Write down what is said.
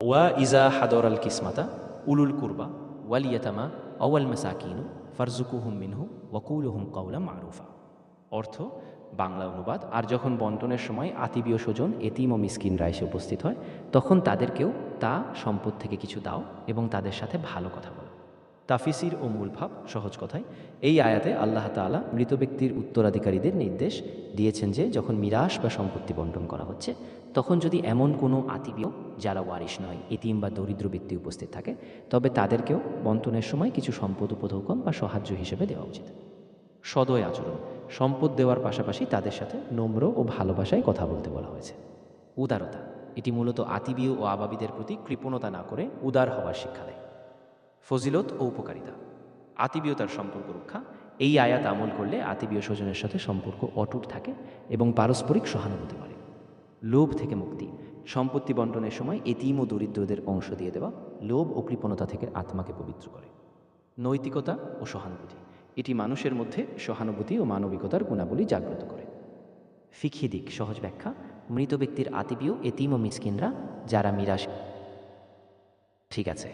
ওয়া ইজা হাদর আল কিসমাতা উলুল কুরবা ওয়াল ইয়াতামা আওয়াল মাসাকিনু ফারজুকুহুম মিনহু ওয়াকুলুহুম কাওলাম মারুফা। অর্থ, বাংলা অনুবাদ: আর যখন বন্টনের সময় আত্মীয় স্বজন, এতিম ও মিসকিনরা এসে উপস্থিত হয়, তখন তাদেরকেও তা সম্পদ থেকে কিছু দাও এবং তাদের সাথে ভালো কথা বলো। তাফিসির ও মূল ভাব: সহজ কথায়, এই আয়াতে আল্লাহ তাআলা মৃত ব্যক্তির উত্তরাধিকারীদের নির্দেশ দিয়েছেন যে যখন মিরাস বা সম্পত্তি বন্টন করা হচ্ছে, তখন যদি এমন কোনো আত্মীয় যারা ওয়ারিশ নয়, এতিম বা দরিদ্র ব্যক্তি উপস্থিত থাকে, তবে তাদেরকেও বন্টনের সময় কিছু সম্পদ উপঢৌকন বা সাহায্য হিসেবে দেওয়া উচিত। সদয় আচরণ: সম্পদ দেওয়ার পাশাপাশি তাদের সাথে নম্র ও ভালোবাসায় কথা বলতে বলা হয়েছে। উদারতা: এটি মূলত আতিবীয় ও আবাবিদের প্রতি কৃপণতা না করে উদার হওয়ার শিক্ষা দেয়। ফজিলত ও উপকারিতা: আতিবীয়তার সম্পর্ক রক্ষা: এই আয়াত আমল করলে আতিবীয় স্বজনের সাথে সম্পর্ক অটুট থাকে এবং পারস্পরিক সহানুভূতি বাড়ে। লোভ থেকে মুক্তি: সম্পত্তি বন্টনের সময় এতিম ও দরিদ্রদের অংশ দিয়ে দেওয়া লোভ ও কৃপণতা থেকে আত্মাকে পবিত্র করে। নৈতিকতা ও সহানুভূতি: এটি মানুষের মধ্যে সহানুভূতি ও মানবিকতার গুণাবলী জাগ্রত করে। ফিকহি দিক সহজ ব্যাখ্যা: মৃত ব্যক্তির আতিবীয়, এতিম ও মিসকিনরা যারা মিরাশ। ঠিক আছে।